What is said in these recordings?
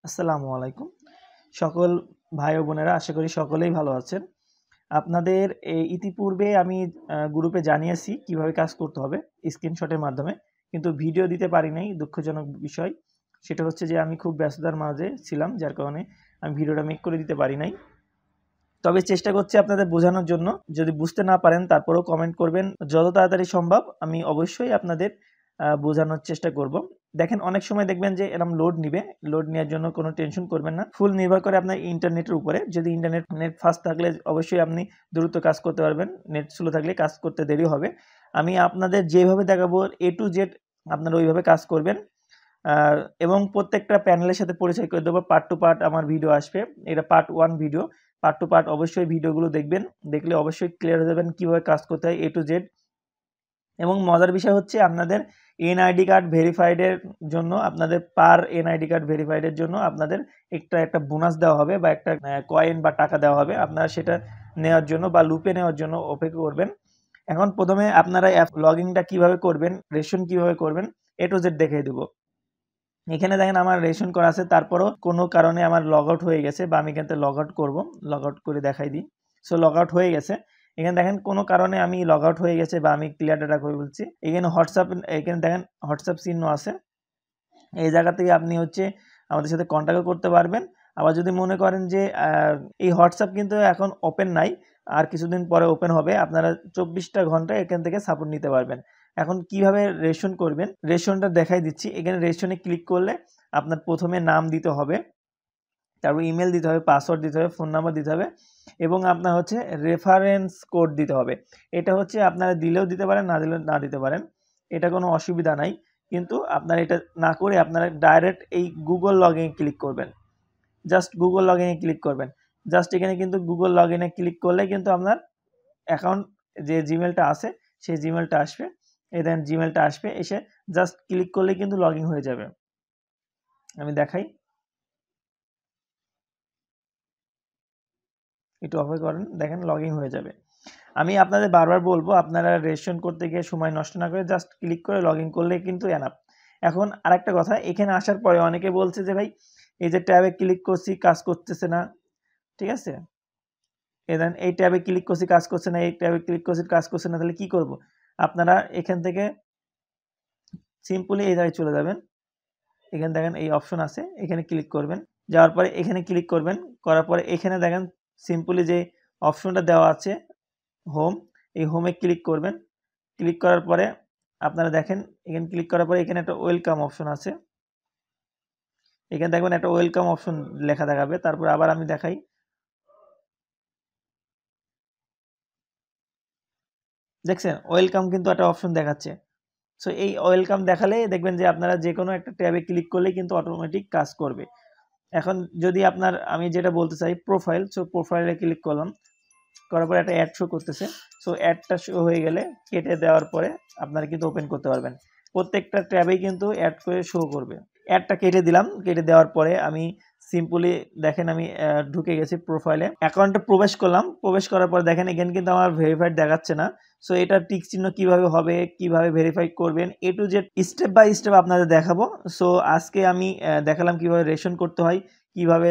আসসালামু আলাইকুম। সকল ভাই ও বোনেরা আশা করি সকলেই ভালো আছেন। আপনাদের ইতিপূর্বে আমি গ্রুপে জানিয়েছি কিভাবে কাজ করতে হবে স্ক্রিনশটের মাধ্যমে। কিন্তু ভিডিও দিতে পারি নাই, দুঃখজনক বিষয়। সেটা হচ্ছে যে আমি খুব ব্যস্ততার মাঝে ছিলাম, যার কারণে আমি ভিডিওটা মেক করে দিতে পারি নাই। তবে চেষ্টা করছি আপনাদের বোঝানোর জন্য। যদি বুঝতে না পারেন তারপরেও কমেন্ট করবেন। যত তাড়াতাড়ি সম্ভব আমি অবশ্যই আপনাদের বোঝানোর চেষ্টা করব। দেখেন অনেক সময় দেখবেন যে এরকম লোড নিবে। লোড নেওয়ার জন্য কোনো টেনশন করবেন না। ফুল নির্ভর করে আপনার ইন্টারনেটের উপরে। যদি নেট ফাস্ট থাকলে অবশ্যই আপনি দ্রুত কাজ করতে পারবেন। নেট স্লো থাকলে কাজ করতে দেরি হবে। আমি আপনাদের যেভাবে দেখাবো A to Z আপনারা ওইভাবে কাজ করবেন। এবং প্রত্যেকটা প্যানেলের সাথে পরিচয় করে দেবো। পার্ট টু পার্ট আমার ভিডিও আসবে। এটা part 1 video. Part two part অবশ্যই ভিডিওগুলো দেখবেন। দেখলে অবশ্যই ক্লিয়ার হয়ে যাবেন কীভাবে কাজ করতে হয় A to Z। এবং মজার বিষয় হচ্ছে আপনাদের এনআইডি কার্ড ভেরিফাইডের জন্য আপনাদের পার এনআইডি কার্ড ভেরিফাইডের জন্য আপনাদের একটা বোনাস দেওয়া হবে বা একটা কয়েন বা টাকা দেওয়া হবে। আপনারা সেটা নেওয়ার জন্য বা লুপে নেওয়ার জন্য অপেক্ষা করবেন। এখন প্রথমে আপনারা অ্যাপ লগইনটা কীভাবে করবেন, রেশন কীভাবে করবেন A to Z দেখিয়ে দেবো। এখানে দেখেন আমার রেশন করা আছে, তারপরও কোনো কারণে আমার লগ আউট হয়ে গেছে বা আমি এখান থেকে লগ আউট করবো। লগ আউট করে দেখাই দিই। সো লগ আউট হয়ে গেছে। এখানে দেখেন কোনো কারণে আমি লগ আউট হয়ে গেছে বা আমি ক্লিয়ার ডাটা করে বলছি। এখানে এখানে দেখেন হোয়াটসঅ্যাপ চিহ্ন আছে। এই জায়গা থেকে আপনি হচ্ছে আমাদের সাথে কন্ট্যাক্টও করতে পারবেন। আবার যদি মনে করেন যে এই হোয়াটসঅ্যাপ কিন্তু এখন ওপেন নাই, আর কিছুদিন পরে ওপেন হবে, আপনারা 24টা ঘন্টায় এখান থেকে সাপোর্ট নিতে পারবেন। এখন কিভাবে রেশন করবেন, রেশনটা দেখাই দিচ্ছি। এখানে রেশনে ক্লিক করলে আপনার প্রথমে নাম দিতে হবে, তারপর ইমেল দিতে হবে, পাসওয়ার্ড দিতে হবে, ফোন নাম্বার দিতে হবে এবং আপনার হচ্ছে রেফারেন্স কোড দিতে হবে। এটা হচ্ছে আপনারা দিলেও দিতে পারেন, না দিলেও না দিতে পারেন। এটা কোনো অসুবিধা নাই। কিন্তু আপনারা এটা না করে আপনারা ডাইরেক্ট এই গুগল লগ ইনে ক্লিক করবেন। জাস্ট গুগল লগ ইনে ক্লিক করবেন। জাস্ট এখানে কিন্তু গুগল লগ ইনে ক্লিক করলে কিন্তু আপনার অ্যাকাউন্ট যে জিমেলটা আছে সেই জিমেলটা আসবে। এই দেখেন জিমেলটা আসবে, এসে জাস্ট ক্লিক করলেই কিন্তু লগ ইন হয়ে যাবে। আমি দেখাই, একটু অপেক্ষা করেন, দেখেন লগ ইন হয়ে যাবে। আমি আপনাদের বারবার বলবো আপনারা রেজিস্ট্রেশন করতে গিয়ে সময় নষ্ট না করে জাস্ট ক্লিক করে লগ ইন করলে কিন্তু এনাফ। এখন আরেকটা কথা, এখানে আসার পরে অনেকে বলছে যে ভাই এই যে ট্যাবে ক্লিক করছি কাজ করতেছে না, ঠিক আছে, এই ট্যাবে ক্লিক করছি কাজ করছে না, এই ট্যাবে ক্লিক করছি কাজ করছে না, তাহলে কি করব? আপনারা এখান থেকে সিম্পলি এই জায়গায় চলে যাবেন। এখানে দেখেন এই অপশন আছে, এখানে ক্লিক করবেন। যাওয়ার পরে এখানে ক্লিক করবেন। করার পরে এখানে দেখেন সিম্পলি যে অপশনটা দেওয়া আছে হোম, এই হোমে ক্লিক করবেন। ক্লিক করার পরে আপনারা দেখেন এখানে ক্লিক করার পরে এখানে একটা ওয়েলকাম অপশন আছে। এখানে দেখবেন একটা ওয়েলকাম অপশন লেখা দেখাবে। তারপর আবার আমি দেখাই, দেখছেন ওয়েলকাম কিন্তু একটা অপশন দেখাচ্ছে। সো এই ওয়েলকাম দেখালে দেখবেন যে আপনারা যে কোনো একটা ট্যাবে ক্লিক করলেই কিন্তু অটোমেটিক কাজ করবে। এখন যদি আপনার, আমি যেটা বলতে চাই প্রোফাইল, সো প্রোফাইলে ক্লিক করলাম, করার পরে একটা অ্যাড শো করতেছে। সো অ্যাডটা শো হয়ে গেলে কেটে দেওয়ার পরে আপনারা কিন্তু ওপেন করতে পারবেন। প্রত্যেকটা ট্যাবেই কিন্তু অ্যাড করে শো করবে। অ্যাডটা কেটে দিলাম, কেটে দেওয়ার পরে আমি সিম্পলি দেখেন আমি ঢুকে গেছি প্রোফাইলে, অ্যাকাউন্টে প্রবেশ করলাম। প্রবেশ করার পর দেখেন এখানে কিন্তু আমার ভেরিফাইড দেখাচ্ছে না। সো এটা টিক চিহ্ন কিভাবে হবে, কিভাবে ভেরিফাই করবেন, A to Z step by step আপনাদের দেখাবো। সো আজকে আমি দেখালাম কিভাবে রেশন করতে হয়, কিভাবে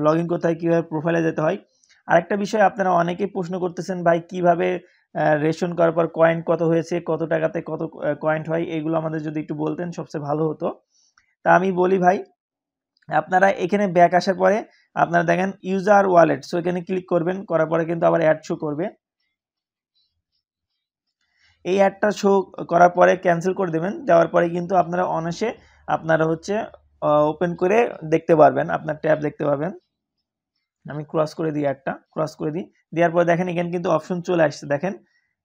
লগ ইন করতে হয়, কিভাবে প্রোফাইলে যেতে হয়। আরেকটা বিষয় আপনারা অনেকেই প্রশ্ন করতেছেন ভাই কিভাবে রেশন করার পর কয়েন কত হয়েছে, কত টাকাতে কত কয়েন হয়, এগুলো আমাদের যদি একটু বলতেন সবচেয়ে ভালো হতো। তা আমি বলি ভাই, আপনারা এখানে ব্যাক আসার পরে আপনারা দেখেন ইউজার ওয়ালেট, সো এখানে ক্লিক করবেন। করার পরে কিন্তু আবার অ্যাড শো করবে। এই অ্যাডটা শো করার পরে ক্যান্সেল করে দেবেন। দেওয়ার পরে কিন্তু আপনারা অনায়াসে আপনারা হচ্ছে ওপেন করে দেখতে পারবেন, আপনার ট্যাব দেখতে পাবেন। আমি ক্রস করে দিই, অ্যাডটা ক্রস করে দিই। দেওয়ার পরে দেখেন এখানে কিন্তু অপশন চলে আসছে। দেখেন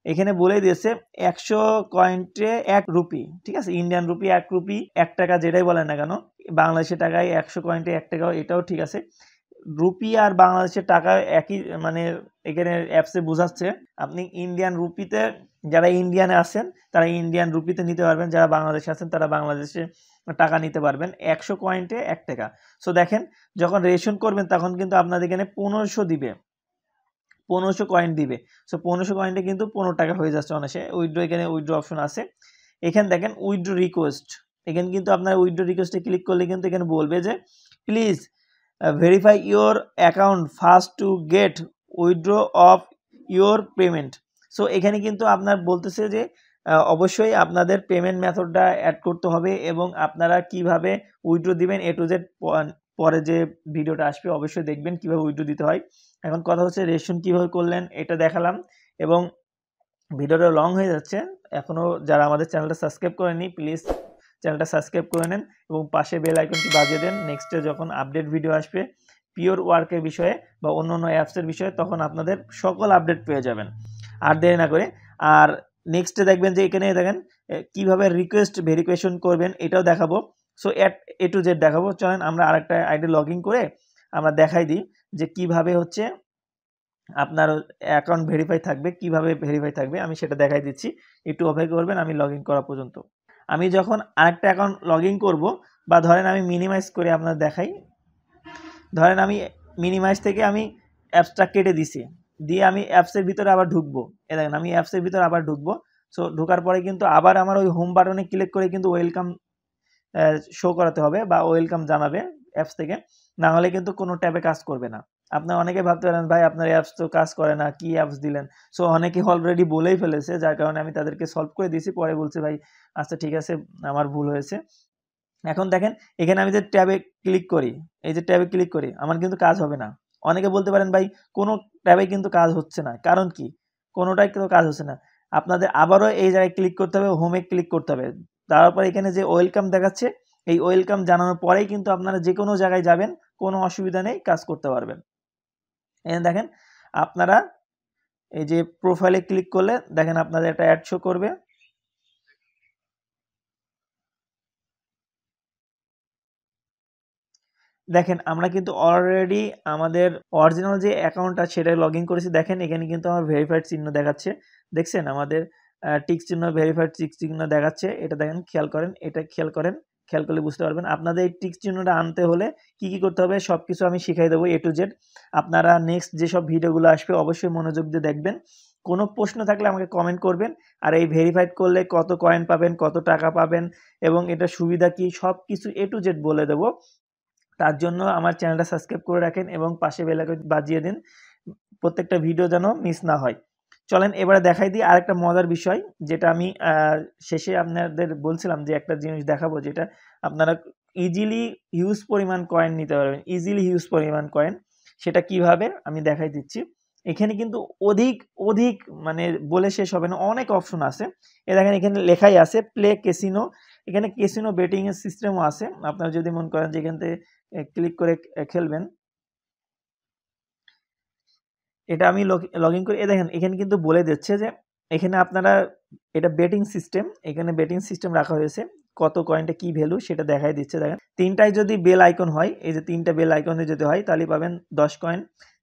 এখানে বলে দিয়েছে 100 কয়েন্টে 1 রুপি, ঠিক আছে, ইন্ডিয়ান রুপি 1 রুপি 1 টাকা যেটাই বলেন না কেন, বাংলাদেশের টাকায় 100 কয়েন্টে 1 টাকা, এটাও ঠিক আছে। রুপি আর বাংলাদেশের টাকা একই, মানে এখানে অ্যাপসে বোঝাচ্ছে আপনি ইন্ডিয়ান রুপিতে, যারা ইন্ডিয়ানে আছেন তারা ইন্ডিয়ান রুপিতে নিতে পারবেন, যারা বাংলাদেশে আছেন তারা বাংলাদেশে টাকা নিতে পারবেন। 100 কয়েন্টে 1 টাকা। সো দেখেন যখন রেশন করবেন তখন কিন্তু আপনাদের এখানে 1500 দিবে, 1500 কয়েন দিবে। সো 1500 কয়েনটা কিন্তু 15 টাকা হয়ে যাচ্ছে অনায়াসে। উইথড্র, এখানে উইথড্র অপশন আছে। এখানে দেখেন উইথড্র রিকোয়েস্ট, এখানে কিন্তু আপনার উইথড্র রিকোয়েস্টে ক্লিক করলে কিন্তু এখানে বলবে যে please verify your account first to get withdraw of your payment. So এখানে কিন্তু আপনার বলতেছে যে অবশ্যই আপনাদের পেমেন্ট মেথডটা অ্যাড করতে হবে এবং আপনারা কিভাবে উইথড্র দিবেন A to Z পরে যে ভিডিওটা আসবে অবশ্যই দেখবেন কিভাবে উইথড্র দিতে হয়। এখন কথা হচ্ছে রেশন কিভাবে করলেন এটা দেখালাম এবং ভিডিওটা লং হয়ে যাচ্ছে। এখনও যারা আমাদের চ্যানেলটা সাবস্ক্রাইব করেনি প্লিজ চ্যানেলটা সাবস্ক্রাইব করে নেন এবং পাশে বেল আইকনটি বাজিয়ে দেন। নেক্সটে যখন আপডেট ভিডিও আসবে পিওর ওয়ার্কের বিষয়ে বা অন্য অন্য অ্যাপসের বিষয়ে তখন আপনাদের সকল আপডেট পেয়ে যাবেন। আর দেরি না করে আর নেক্সটে দেখবেন যে এখানে দেখেন কিভাবে রিকোয়েস্ট ভেরিফিকেশন করবেন এটাও দেখাবো। সো A to Z দেখাবো। চলেন আমরা আরেকটা আইডি লগ ইন করে আমরা দেখাই দিই যে কিভাবে হচ্ছে আপনার অ্যাকাউন্ট ভেরিফাই থাকবে, কিভাবে ভেরিফাই থাকবে আমি সেটা দেখাই দিচ্ছি। একটু অপেক্ষা করবেন আমি লগ ইন করা পর্যন্ত। আমি যখন আরেকটা অ্যাকাউন্ট লগ ইন করবো বা ধরেন আমি মিনিমাইজ করে আপনার দেখাই, ধরেন আমি মিনিমাইজ থেকে আমি অ্যাপসটা কেটে দিছি, দিয়ে আমি অ্যাপসের ভিতরে আবার ঢুকবো। এ দেখেন আমি অ্যাপসের ভিতরে আবার ঢুকবো। সো ঢোকার পরে কিন্তু আবার আমার ওই হোম বাটনে ক্লিক করে কিন্তু ওয়েলকাম শো করাতে হবে বা ওয়েলকাম জানাবে অ্যাপস থেকে, না হলে কিন্তু কোনো ট্যাবে কাজ করবে না। আপনারা অনেকে ভাবতে পারেন ভাই আপনার অ্যাপস তো কাজ করে না, কি অ্যাপস দিলেন। সো অনেকে অলরেডি বলেই ফেলেছে, যার কারণে আমি তাদেরকে সলভ করে দিয়েছি। পরে বলছে ভাই আচ্ছা ঠিক আছে আমার ভুল হয়েছে। এখন দেখেন এখানে আমি যে ট্যাবে ক্লিক করি, এই যে ট্যাবে ক্লিক করি আমার কিন্তু কাজ হবে না। অনেকে বলতে পারেন ভাই কোনো ট্যাবে কিন্তু কাজ হচ্ছে না, কারণ কি? কোনোটাই কিন্তু কাজ হচ্ছে না। আপনাদের আবারও এই জায়গায় ক্লিক করতে হবে, হোমে ক্লিক করতে হবে। তারপর এখানে যে ওয়েলকাম দেখাচ্ছে এই ওয়েলকাম জানানোর পরেই কিন্তু আপনারা যে কোনো জায়গায় যাবেন, কোনো অসুবিধা নেই, কাজ করতে পারবেন। এখানে দেখেন আপনারা এই যে প্রোফাইলে ক্লিক করলে দেখেন আপনাদের একটা অ্যাড শো করবে। দেখেন আমরা কিন্তু অলরেডি আমাদের অরিজিনাল যে অ্যাকাউন্টটা সেটা লগ ইন করেছি। দেখেন এখানে কিন্তু আমার ভেরিফাইড চিহ্ন দেখাচ্ছে, দেখছেন আমাদের টিক চিহ্ন, ভেরিফাইড টিক চিহ্ন দেখাচ্ছে। এটা দেখেন খেয়াল করেন, এটা খেয়াল করেন, খেয়াল করলে বুঝতে পারবেন। আপনাদের এই টিক চিহ্নটা আনতে হলে কি করতে হবে সব কিছু আমি শিখাই দেবো A to Z। আপনারা নেক্সট যেসব ভিডিওগুলো আসবে অবশ্যই মনোযোগ দিয়ে দেখবেন। কোনো প্রশ্ন থাকলে আমাকে কমেন্ট করবেন। আর এই ভেরিফাইড করলে কত কয়েন পাবেন, কত টাকা পাবেন এবং এটা সুবিধা কি সব কিছু A to Z বলে দেবো। তার জন্য আমার চ্যানেলটা সাবস্ক্রাইব করে রাখেন এবং পাশে বেল আইকন বাজিয়ে দিন, প্রত্যেকটা ভিডিও যেন মিস না হয়। চলেন এবারে দেখাই দিই আরেকটা মজার বিষয়, যেটা আমি শেষে আপনাদের বলছিলাম যে একটা জিনিস দেখাবো যেটা আপনারা ইজিলি হিউজ পরিমাণ কয়েন নিতে পারবেন, ইজিলি হিউজ পরিমাণ কয়েন। সেটা কিভাবে আমি দেখাই দিচ্ছি। এখানে কিন্তু অধিক অধিক মানে বলে শেষ হবে না, অনেক অপশন আছে। এ দেখেন এখানে লেখাই আছে প্লে ক্যাসিনো। এখানে ক্যাসিনো বেটিং এর সিস্টেমও আছে। আপনারা যদি মনে করেন যে এখান থেকে ক্লিক করে খেলবেন, এটা আমি লগ ইন করি। দেখেন এখানে কিন্তু বলে দিচ্ছে যে এখানে আপনারা এটা বেটিং সিস্টেম, এখানে বেটিং সিস্টেম রাখা হয়েছে, কত কয়েনটা কি ভ্যালু সেটা দেখাই দিচ্ছে। দেখেন তিনটায় যদি বেল আইকন হয়, এই যে তিনটা বেল আইকনে যদি হয় তাহলে পাবেন 10 কয়েন,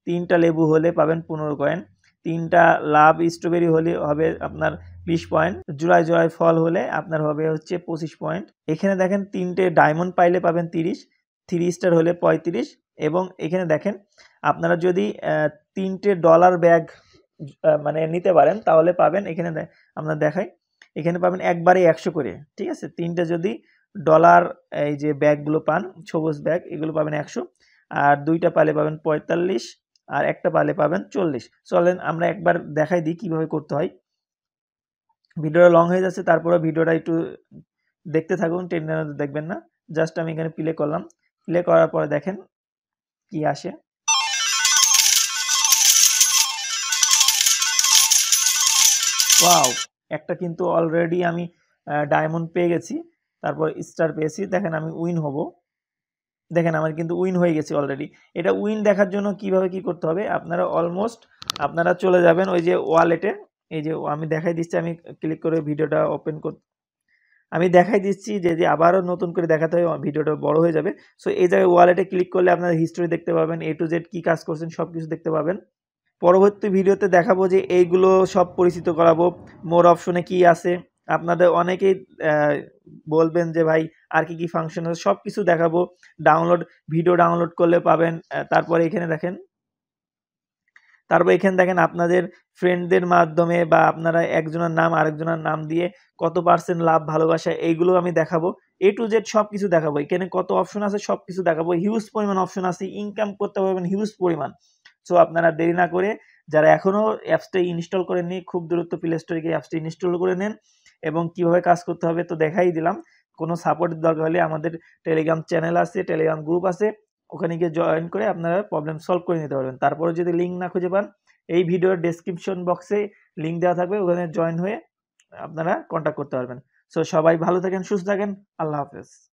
তিনটা লেবু হলে পাবেন 15 কয়েন, তিনটা লাভ স্ট্রবেরি হলে হবে আপনার 20 পয়েন্ট, জোড়ায় জোড়ায় ফল হলে আপনার হবে হচ্ছে 25 পয়েন্ট। এখানে দেখেন তিনটে ডায়মন্ড পাইলে পাবেন 30, 3 স্টার হলে 35 এবং এখানে দেখেন আপনারা যদি তিনটে ডলার ব্যাগ মানে নিতে পারেন তাহলে পাবেন, এখানে আমরা দেখাই, এখানে পাবেন একবারে 100 করে। ঠিক আছে, তিনটে যদি ডলার এই যে ব্যাগগুলো পান সবুজ ব্যাগ এগুলো পাবেন 100, আর দুইটা পালে পাবেন 45, আর একটা পালে পাবেন 40। চলেন আমরা একবার দেখাই দিই কিভাবে করতে হয়। ভিডিওটা লং হয়ে যাচ্ছে, তারপরে ভিডিওটা একটু দেখতে থাকুন, টেনে দেখবেন না। জাস্ট আমি এখানে প্লে করলাম, প্লে করার পরে দেখেন কি আসে। ওয়াও, একটা কিন্তু অলরেডি আমি ডায়মন্ড পেয়ে গেছি, তারপর স্টার পেয়েছি। দেখেন আমি উইন হব, দেখেন আমার কিন্তু উইন হয়ে গেছে অলরেডি। এটা উইন দেখার জন্য কিভাবে কি করতে হবে, আপনারা অলমোস্ট আপনারা চলে যাবেন ওই যে ওয়ালেটে, এই যে আমি দেখাই দিচ্ছি, আমি ক্লিক করে ভিডিওটা ওপেন কর, আমি দেখাই দিচ্ছি যে আবারও নতুন করে দেখাতে হবে, ভিডিওটা বড় হয়ে যাবে। সো এই জায়গায় ওয়ালেটে ক্লিক করলে আপনারা হিস্ট্রি দেখতে পাবেন, A to Z কি কাজ করছেন সব কিছু দেখতে পাবেন। পরবর্তী ভিডিওতে দেখাবো যে এইগুলো সব পরিচিত করাবো, মোর অপশনে কি আছে। আপনাদের অনেকেই বলবেন যে ভাই আর কি ফাংশন আছে, সব কিছু দেখাবো। ভিডিও ডাউনলোড করলে পাবেন। তারপরে এখানে দেখেন, তারপর এখানে দেখেন আপনাদের ফ্রেন্ডদের মাধ্যমে বা আপনারা একজনের নাম আরেকজনের নাম দিয়ে কত % লাভ ভালোবাসা এইগুলো আমি দেখাবো। A to Z সবকিছু দেখাবো। এখানে কত অপশন আছে সবকিছু দেখাবো। হিউজ পরিমাণ অপশন আছে, ইনকাম করতে পারবেন হিউজ পরিমাণ। সো আপনারা দেরি না করে যারা এখনো অ্যাপসটা ইনস্টল করেননি, খুব দ্রুত প্লে স্টোরে গিয়ে অ্যাপসটা ইনস্টল করে নেন। এবং কিভাবে কাজ করতে হবে তো দেখাই দিলাম। কোনো সাপোর্টের দরকার হলে আমাদের টেলিগ্রাম চ্যানেল আছে, টেলিগ্রাম গ্রুপ আছে, ওখানে গিয়ে জয়েন করে আপনারা প্রবলেম সলভ করে নিতে পারবেন। তারপরে যদি লিঙ্ক না খুঁজে পান, এই ভিডিওর ডেসক্রিপশন বক্সে লিঙ্ক দেওয়া থাকবে, ওখানে জয়েন হয়ে আপনারা কন্ট্যাক্ট করতে পারবেন। সো সবাই ভালো থাকেন, সুস্থ থাকেন। আল্লাহ হাফেজ।